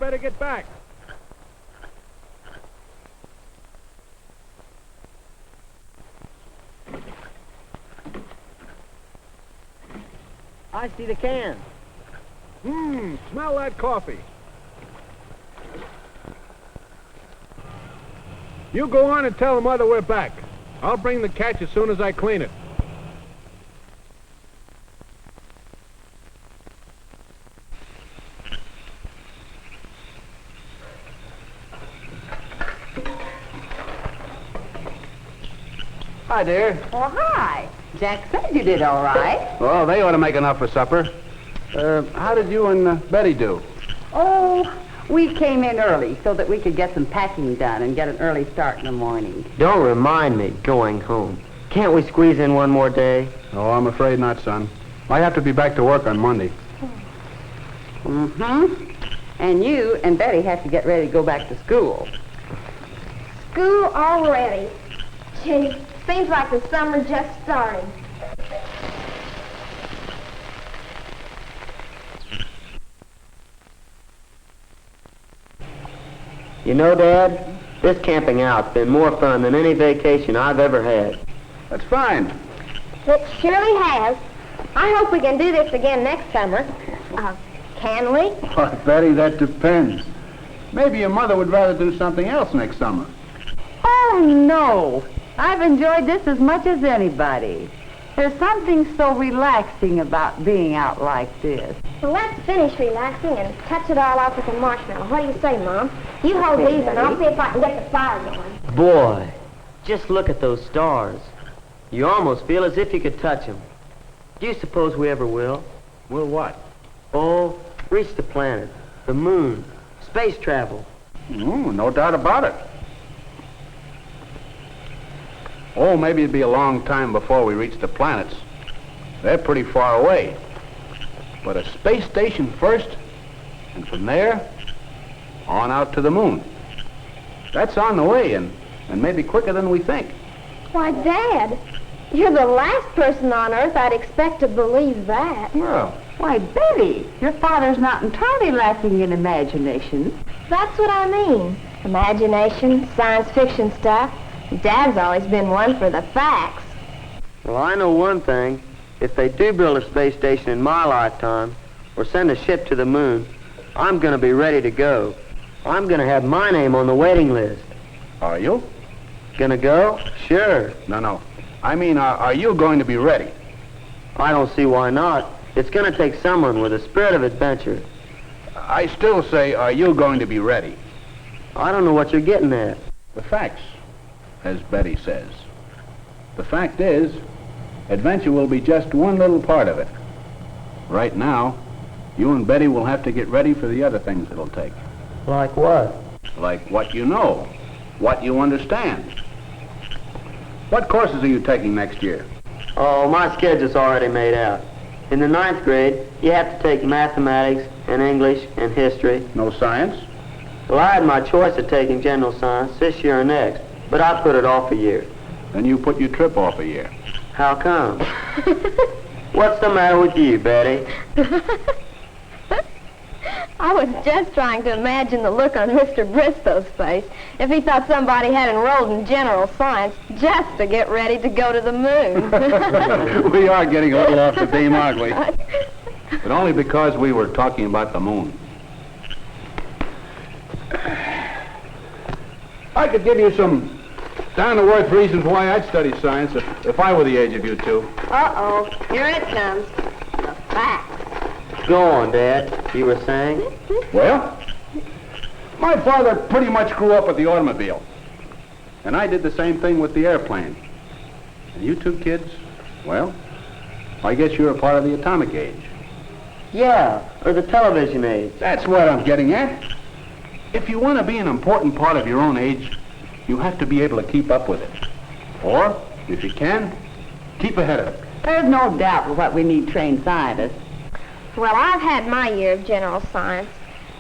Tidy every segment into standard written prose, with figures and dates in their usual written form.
better get back. I see the can. Smell that coffee. You go on and tell the mother we're back. I'll bring the catch as soon as I clean it. Hi, dear. Oh, hi. Jack said you did all right. Well, they ought to make enough for supper. How did you and Betty do? Oh, we came in early so that we could get some packing done and get an early start in the morning. Don't remind me going home. Can't we squeeze in one more day? Oh, I'm afraid not, son. I have to be back to work on Monday. Mm-hmm. And you and Betty have to get ready to go back to school. School already. Gee, seems like the summer just started. You know, Dad, this camping out's been more fun than any vacation I've ever had. That's fine. It surely has. I hope we can do this again next summer. Can we? Why, Betty, that depends. Maybe your mother would rather do something else next summer. Oh, no. I've enjoyed this as much as anybody. There's something so relaxing about being out like this. Well, let's finish relaxing and touch it all off with a marshmallow. What do you say, Mom? You hold these and I'll see if I can get the fire going. Boy, just look at those stars. You almost feel as if you could touch them. Do you suppose we ever will? Will what? Oh, reach the planet, the moon, space travel. No doubt about it. Oh, maybe it'd be a long time before we reach the planets. They're pretty far away. But a space station first, and from there, on out to the moon. That's on the way, and maybe quicker than we think. Why, Dad, you're the last person on Earth I'd expect to believe that. Well, Why, Betty, your father's not entirely lacking in imagination. That's what I mean. Imagination, science fiction stuff. Dad's always been one for the facts. Well, I know one thing. If they do build a space station in my lifetime, or send a ship to the moon, I'm going to be ready to go. I'm going to have my name on the waiting list. are you? Gonna go? Sure. No. I mean, are you going to be ready? I don't see why not. It's going to take someone with a spirit of adventure. I still say, are you going to be ready? I don't know what you're getting at. The facts, as Betty says. The fact is, adventure will be just one little part of it. Right now, you and Betty will have to get ready for the other things it'll take. Like what? Like what you know, what you understand. What courses are you taking next year? Oh, my schedule's already made out. In the 9th grade, you have to take mathematics and English and history. No science? Well, I had my choice of taking general science this year or next, but I put it off a year. Then you put your trip off a year. How come? What's the matter with you, Betty? I was just trying to imagine the look on Mr. Bristow's face if he thought somebody had enrolled in general science just to get ready to go to the moon. We are getting a little off the beam, aren't we? But only because we were talking about the moon. I could give you some down-to-earth reasons why I'd study science if I were the age of you two. Uh-oh, here it comes. The facts. Go on, Dad. You were saying? Well, my father pretty much grew up with the automobile. And I did the same thing with the airplane. And you two kids, well, I guess you're a part of the atomic age. Yeah, or the television age. That's what I'm getting at. If you want to be an important part of your own age, you have to be able to keep up with it. Or, if you can, keep ahead of it. There's no doubt what we need trained scientists. Well, I've had my year of general science,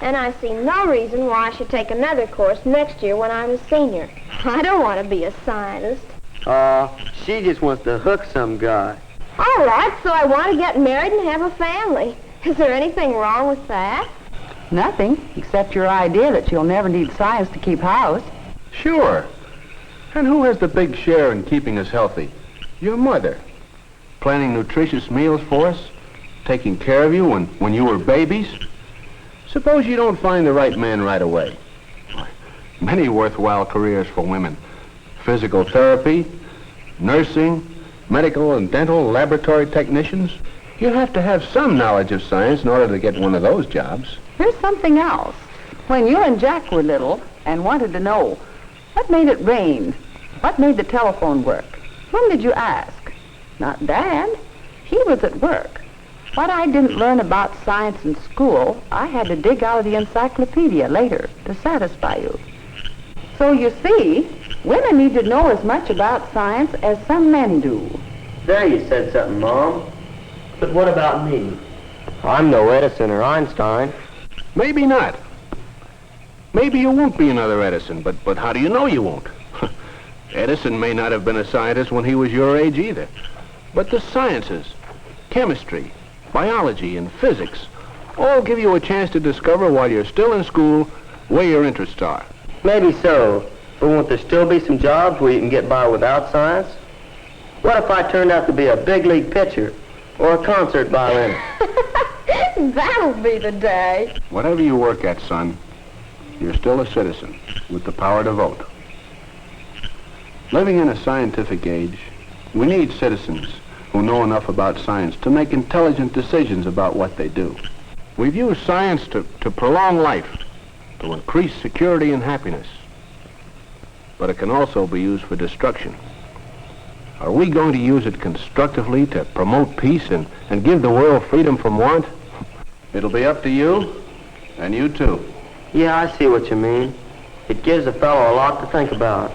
and I see no reason why I should take another course next year when I'm a senior. I don't want to be a scientist. She just wants to hook some guy. All right, so I want to get married and have a family. Is there anything wrong with that? Nothing, except your idea that you'll never need science to keep house. Sure. And who has the big share in keeping us healthy? Your mother. Planning nutritious meals for us, taking care of you when you were babies. Suppose you don't find the right man right away. Many worthwhile careers for women. Physical therapy, nursing, medical and dental laboratory technicians. You have to have some knowledge of science in order to get one of those jobs. Here's something else. When you and Jack were little and wanted to know, what made it rain? What made the telephone work? When did you ask? Not Dad. He was at work. What I didn't learn about science in school, I had to dig out of the encyclopedia later to satisfy you. So you see, women need to know as much about science as some men do. There you said something, Mom. But what about me? I'm no Edison or Einstein. Maybe not. Maybe you won't be another Edison, but how do you know you won't? Edison may not have been a scientist when he was your age either. But the sciences, chemistry, biology, and physics all give you a chance to discover while you're still in school where your interests are. Maybe so, but won't there still be some jobs where you can get by without science? What if I turned out to be a big league pitcher or a concert violinist? That'll be the day. Whatever you work at, son, you're still a citizen with the power to vote. Living in a scientific age, we need citizens who know enough about science to make intelligent decisions about what they do. We've used science to prolong life, to increase security and happiness. But it can also be used for destruction. Are we going to use it constructively to promote peace and give the world freedom from want? It'll be up to you, and you too. Yeah, I see what you mean. It gives a fellow a lot to think about.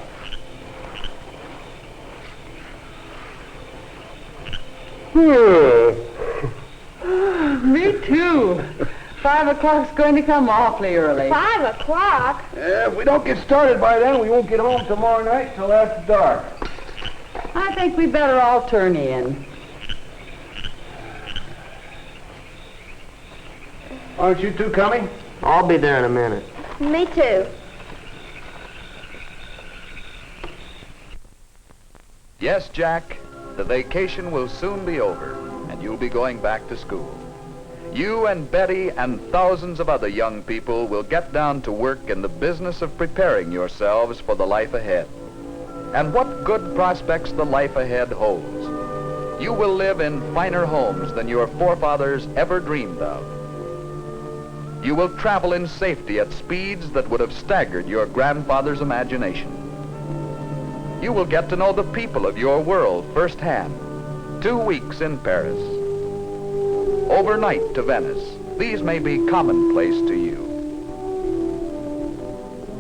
Me too. 5 o'clock's going to come awfully early. 5 o'clock? Yeah, if we don't get started by then, we won't get home tomorrow night till after dark. I think we better all turn in. Aren't you two coming? I'll be there in a minute. Me too. Yes, Jack, the vacation will soon be over, and you'll be going back to school. You and Betty and thousands of other young people will get down to work in the business of preparing yourselves for the life ahead. And what good prospects the life ahead holds. You will live in finer homes than your forefathers ever dreamed of. You will travel in safety at speeds that would have staggered your grandfather's imagination. You will get to know the people of your world firsthand. 2 weeks in Paris. Overnight to Venice. These may be commonplace to you.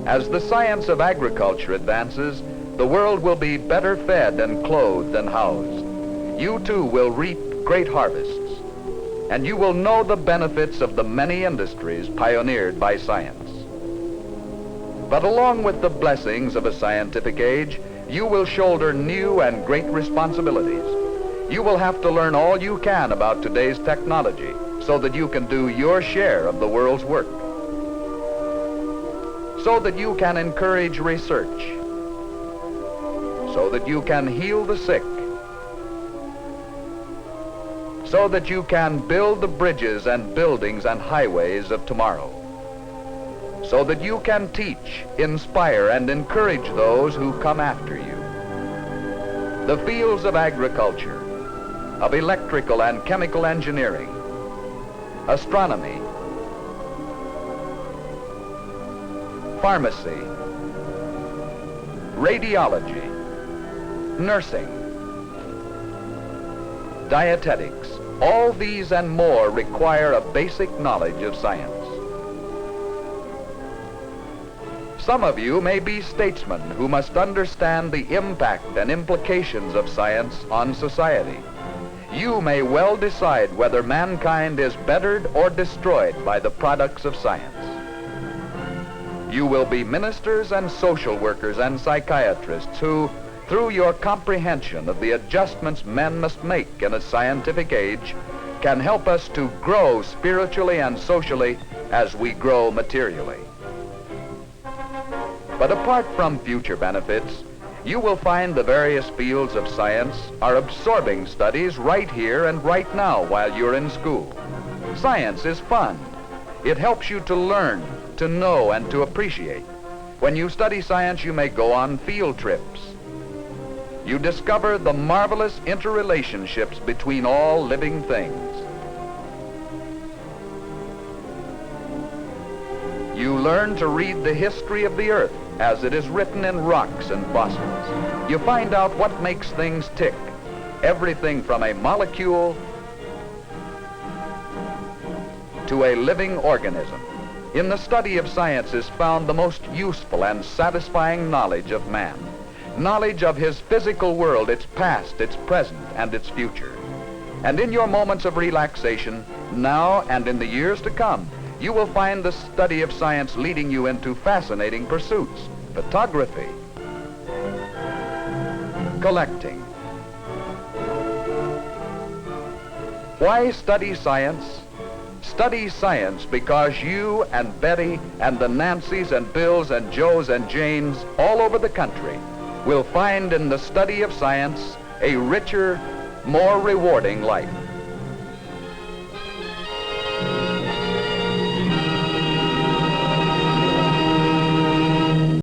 As the science of agriculture advances, the world will be better fed and clothed and housed. You too will reap great harvests, and you will know the benefits of the many industries pioneered by science. But along with the blessings of a scientific age, you will shoulder new and great responsibilities. You will have to learn all you can about today's technology so that you can do your share of the world's work. So that you can encourage research. So that you can heal the sick. So that you can build the bridges and buildings and highways of tomorrow. So that you can teach, inspire, and encourage those who come after you. The fields of agriculture, of electrical and chemical engineering, astronomy, pharmacy, radiology, nursing, dietetics, all these and more require a basic knowledge of science. Some of you may be statesmen who must understand the impact and implications of science on society. You may well decide whether mankind is bettered or destroyed by the products of science. You will be ministers and social workers and psychiatrists who, through your comprehension of the adjustments men must make in a scientific age, can help us to grow spiritually and socially as we grow materially. But apart from future benefits, you will find the various fields of science are absorbing studies right here and right now while you're in school. Science is fun. It helps you to learn, to know, and to appreciate. When you study science, you may go on field trips. You discover the marvelous interrelationships between all living things. You learn to read the history of the earth as it is written in rocks and fossils. You find out what makes things tick, everything from a molecule to a living organism. In the study of science is found the most useful and satisfying knowledge of man. Knowledge of his physical world, its past, its present, and its future. And in your moments of relaxation, now and in the years to come, you will find the study of science leading you into fascinating pursuits: photography, collecting. Why study science? Study science because you and Betty and the Nancys and Bills and Joes and Janes all over the country will find in the study of science a richer, more rewarding life.